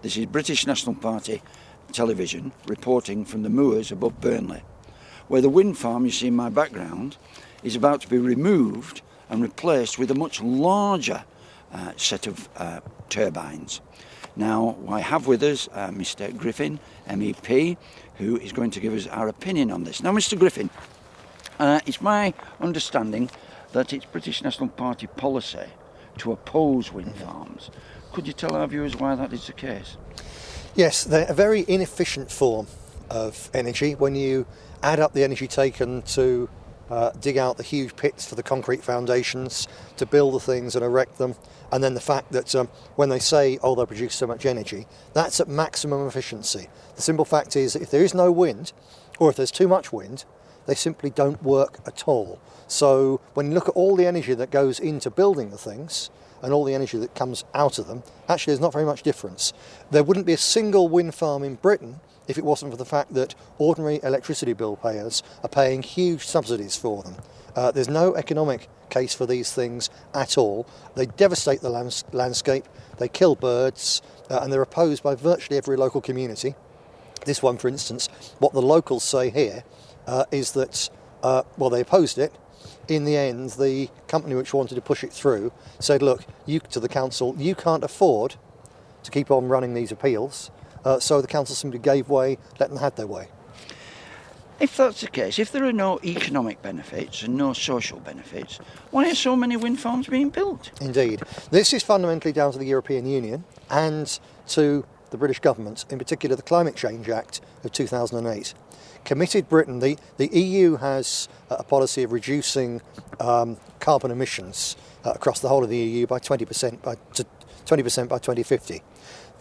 This is British National Party television reporting from the moors above Burnley, where the wind farm you see in my background is about to be removed and replaced with a much larger set of turbines. Now, I have with us Mr. Griffin MEP, who is going to give us our opinion on this. Now, Mr. Griffin, it's my understanding that it's British National Party policy to oppose wind farms. Could you tell our viewers why that is the case? Yes, they're a very inefficient form of energy. When you add up the energy taken to dig out the huge pits for the concrete foundations, to build the things and erect them, and then the fact that when they say, oh, they'll produce so much energy, that's at maximum efficiency. The simple fact is that if there is no wind, or if there's too much wind, they simply don't work at all. So when you look at all the energy that goes into building the things, and all the energy that comes out of them, actually there's not very much difference. There wouldn't be a single wind farm in Britain if it wasn't for the fact that ordinary electricity bill payers are paying huge subsidies for them. There's no economic case for these things at all. They devastate the landscape, they kill birds, and they're opposed by virtually every local community. This one, for instance, what the locals say here is that, they opposed it. In the end, the company which wanted to push it through said, look, to the council, you can't afford to keep on running these appeals. So the council simply gave way, let them have their way. If that's the case, if there are no economic benefits and no social benefits, why are so many wind farms being built? Indeed. This is fundamentally down to the European Union and to the British government, in particular the Climate Change Act of 2008. Committed Britain, the EU has a policy of reducing carbon emissions across the whole of the EU by 20% by 2050.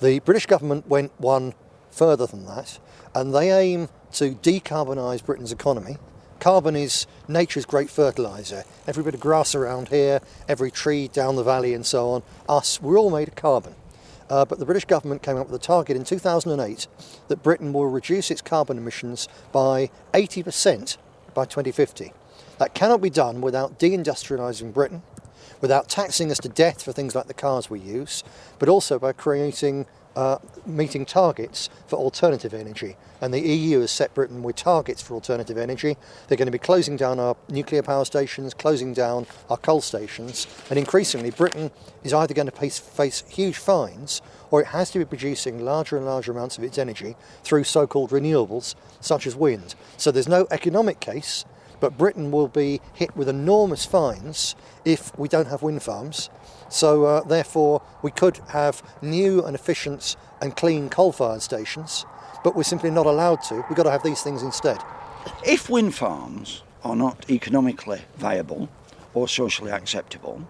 The British government went one further than that, and they aim to decarbonise Britain's economy. Carbon is nature's great fertiliser. Every bit of grass around here, every tree down the valley and so on, we're all made of carbon. But the British government came up with a target in 2008 that Britain will reduce its carbon emissions by 80% by 2050. That cannot be done without de-industrialising Britain, without taxing us to death for things like the cars we use, but also by meeting targets for alternative energy. And the EU has set Britain with targets for alternative energy. They're going to be closing down our nuclear power stations, closing down our coal stations, and increasingly Britain is either going to face huge fines, or it has to be producing larger and larger amounts of its energy through so-called renewables, such as wind. So there's no economic case, but Britain will be hit with enormous fines if we don't have wind farms. So therefore we could have new and efficient and clean coal-fired stations, but we're simply not allowed to. We've got to have these things instead. If wind farms are not economically viable or socially acceptable,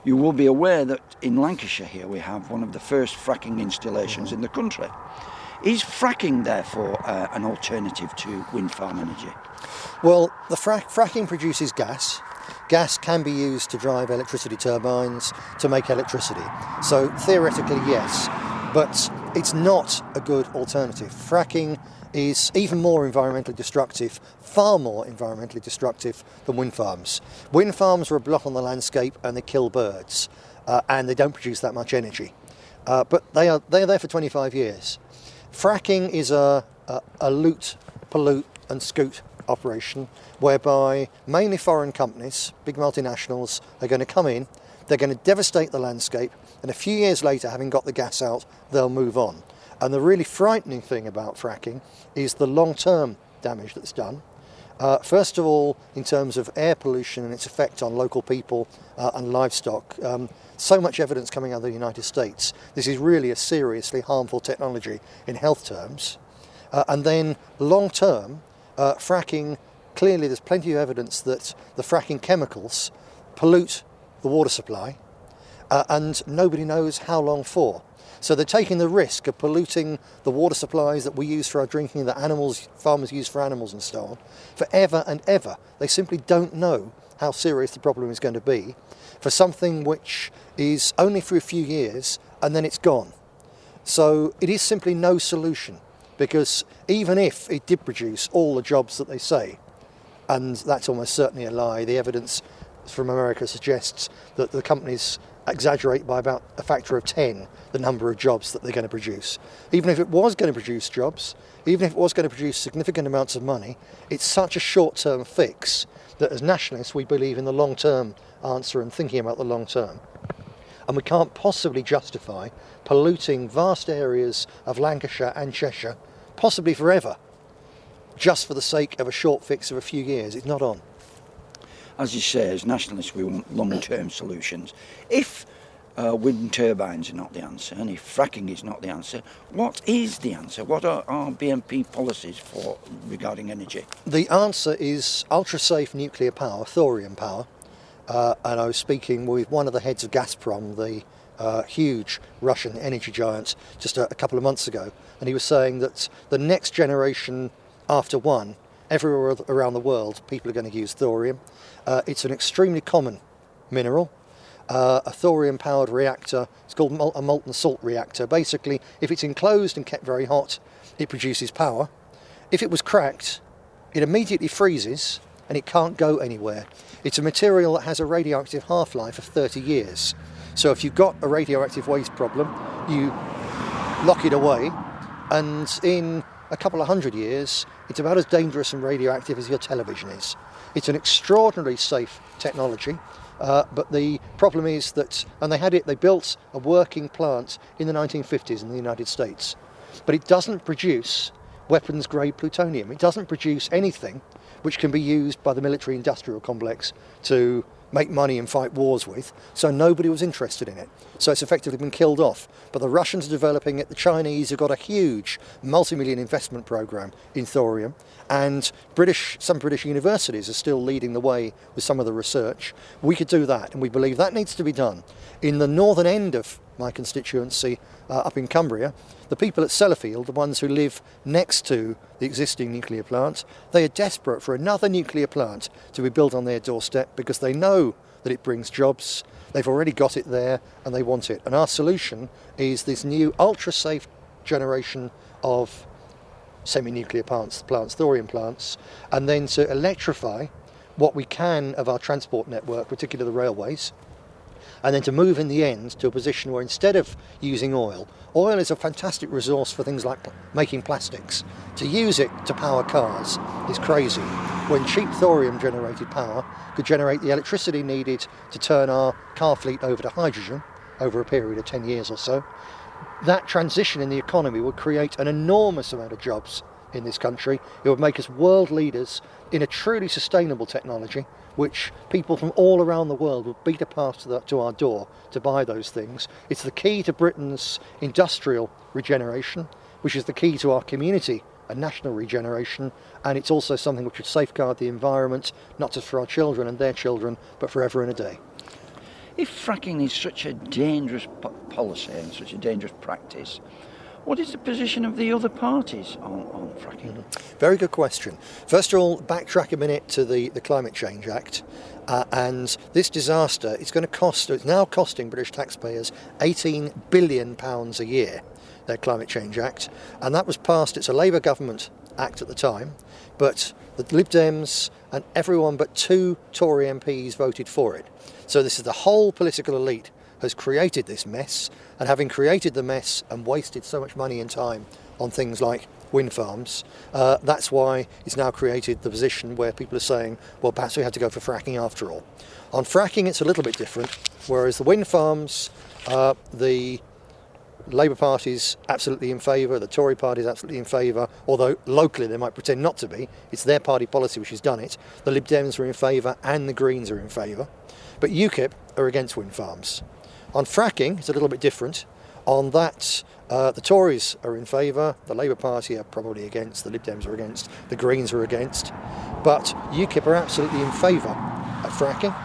you will be aware that in Lancashire here we have one of the first fracking installations in the country. Is fracking therefore an alternative to wind farm energy? Well, the fracking produces gas. Gas can be used to drive electricity turbines, to make electricity. So theoretically, yes, but it's not a good alternative. Fracking is even more environmentally destructive, far more environmentally destructive than wind farms. Wind farms are a blot on the landscape and they kill birds, and they don't produce that much energy. But they're there for 25 years. Fracking is a loot, pollute and scoot operation whereby mainly foreign companies, big multinationals, are going to come in, they're going to devastate the landscape, and a few years later, having got the gas out, they'll move on. And the really frightening thing about fracking is the long-term damage that's done. First of all, in terms of air pollution and its effect on local people and livestock, so much evidence coming out of the United States. This is really a seriously harmful technology in health terms. And then long-term, fracking, clearly there's plenty of evidence that the fracking chemicals pollute the water supply, and nobody knows how long for. So they're taking the risk of polluting the water supplies that we use for our drinking, that farmers use for animals and so on, forever and ever. They simply don't know how serious the problem is going to be for something which is only for a few years and then it's gone. So it is simply no solution, because even if it did produce all the jobs that they say, and that's almost certainly a lie, the evidence from America suggests that the companies exaggerate by about a factor of 10 the number of jobs that they're going to produce. Even if it was going to produce jobs, even if it was going to produce significant amounts of money, it's such a short-term fix that as nationalists we believe in the long-term answer and thinking about the long term. And we can't possibly justify polluting vast areas of Lancashire and Cheshire, possibly forever, just for the sake of a short fix of a few years. It's not on. As you say, as nationalists, we want long-term solutions. If wind turbines are not the answer, and if fracking is not the answer, what is the answer? What are our BNP policies regarding energy? The answer is ultra-safe nuclear power, thorium power. And I was speaking with one of the heads of Gazprom, the huge Russian energy giant, just a couple of months ago, and he was saying that the next generation after one, everywhere around the world, people are going to use thorium. It's an extremely common mineral. A thorium-powered reactor, it's called a molten salt reactor. Basically, if it's enclosed and kept very hot, it produces power. If it was cracked, it immediately freezes and it can't go anywhere. It's a material that has a radioactive half-life of 30 years. So if you've got a radioactive waste problem, you lock it away, and in a couple of hundred years, it's about as dangerous and radioactive as your television is. It's an extraordinarily safe technology, but the problem is that, and they built a working plant in the 1950s in the United States, but it doesn't produce weapons-grade plutonium. It doesn't produce anything which can be used by the military-industrial complex to make money and fight wars with, so nobody was interested in it. So it's effectively been killed off. But the Russians are developing it, the Chinese have got a huge multi-million investment program in thorium, and some British universities are still leading the way with some of the research. We could do that, and we believe that needs to be done. In the northern end of my constituency, up in Cumbria, the people at Sellafield, the ones who live next to the existing nuclear plant, they are desperate for another nuclear plant to be built on their doorstep because they know that it brings jobs, they've already got it there and they want it. And our solution is this new ultra-safe generation of semi-nuclear plants, thorium plants, and then to electrify what we can of our transport network, particularly the railways, and then to move in the end to a position where instead of using oil is a fantastic resource for things like making plastics. To use it to power cars is crazy, when cheap thorium generated power could generate the electricity needed to turn our car fleet over to hydrogen over a period of 10 years or so. That transition in the economy would create an enormous amount of jobs in this country. It would make us world leaders in a truly sustainable technology, which people from all around the world would beat a path to our door to buy those things. It's the key to Britain's industrial regeneration, which is the key to our community and national regeneration, and it's also something which would safeguard the environment, not just for our children and their children, but forever and a day. If fracking is such a dangerous policy and such a dangerous practice, what is the position of the other parties on fracking? Very good question. First of all, backtrack a minute to the Climate Change Act. And this disaster, it's now costing British taxpayers £18 billion a year, their Climate Change Act. And that was passed, it's a Labour government act at the time, but the Lib Dems and everyone but 2 Tory MPs voted for it. So this is the whole political elite has created this mess, and having created the mess and wasted so much money and time on things like wind farms, that's why it's now created the position where people are saying, well, perhaps we have to go for fracking after all. On fracking, it's a little bit different. Whereas the wind farms, the Labour Party's absolutely in favour, the Tory Party's absolutely in favour, although locally they might pretend not to be. It's their party policy which has done it. The Lib Dems are in favour and the Greens are in favour. But UKIP are against wind farms. On fracking, it's a little bit different. On that, the Tories are in favour, the Labour Party are probably against, the Lib Dems are against, the Greens are against, but UKIP are absolutely in favour of fracking.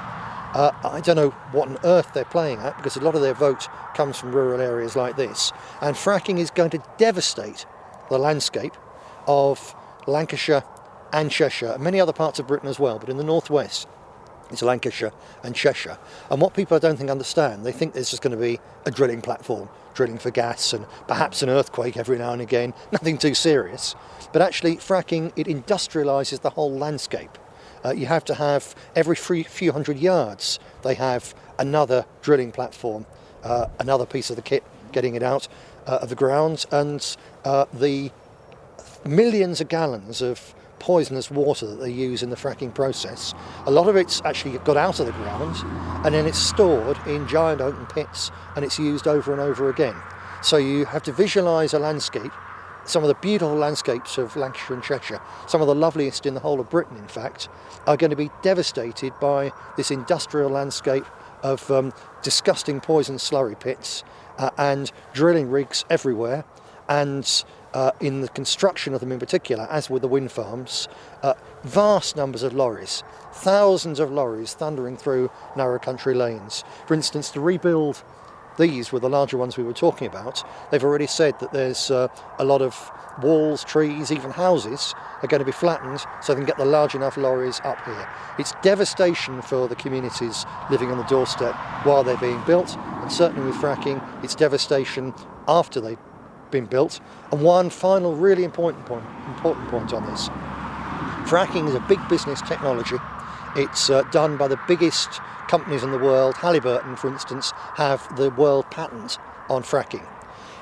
I don't know what on earth they're playing at, because a lot of their vote comes from rural areas like this, and fracking is going to devastate the landscape of Lancashire and Cheshire, and many other parts of Britain as well, but in the northwest it's Lancashire and Cheshire. And what people I don't think understand, they think there's just going to be a drilling platform, drilling for gas and perhaps an earthquake every now and again, nothing too serious. But actually fracking, it industrialises the whole landscape. You have to have every few hundred yards they have another drilling platform, another piece of the kit getting it out of the ground, and the millions of gallons of poisonous water that they use in the fracking process. A lot of it's actually got out of the ground and then it's stored in giant open pits and it's used over and over again. So you have to visualise a landscape, some of the beautiful landscapes of Lancashire and Cheshire, some of the loveliest in the whole of Britain in fact, are going to be devastated by this industrial landscape of disgusting poison slurry pits and drilling rigs everywhere, and in the construction of them in particular, as with the wind farms, vast numbers of lorries, thousands of lorries thundering through narrow country lanes. For instance, to rebuild these were the larger ones we were talking about. They've already said that there's a lot of walls, trees, even houses are going to be flattened so they can get the large enough lorries up here. It's devastation for the communities living on the doorstep while they're being built, and certainly with fracking, it's devastation after they've been built. And one final really important point on this. Fracking is a big business technology. It's done by the biggest companies in the world. Halliburton, for instance, have the world patent on fracking.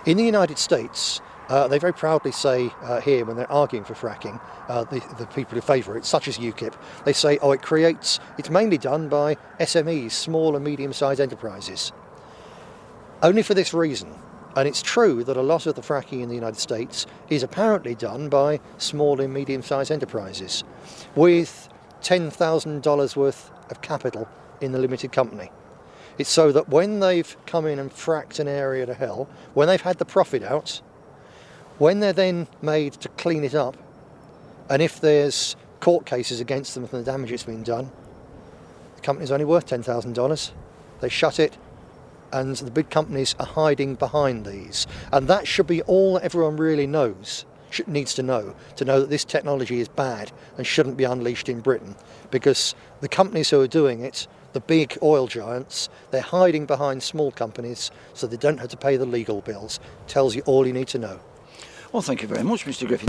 In the United States, they very proudly say here when they're arguing for fracking, the people who favour it, such as UKIP, they say, oh, it's mainly done by SMEs, small and medium-sized enterprises. Only for this reason. And it's true that a lot of the fracking in the United States is apparently done by small and medium-sized enterprises with $10,000 worth of capital in the limited company. It's so that when they've come in and fracked an area to hell, when they've had the profit out, when they're then made to clean it up, and if there's court cases against them for the damage that's been done, the company's only worth $10,000. They shut it, and the big companies are hiding behind these. And that should be all that everyone really needs to know that this technology is bad and shouldn't be unleashed in Britain, because the companies who are doing it, the big oil giants, they're hiding behind small companies so they don't have to pay the legal bills. Tells you all you need to know. Well, thank you very much, Mr. Griffin.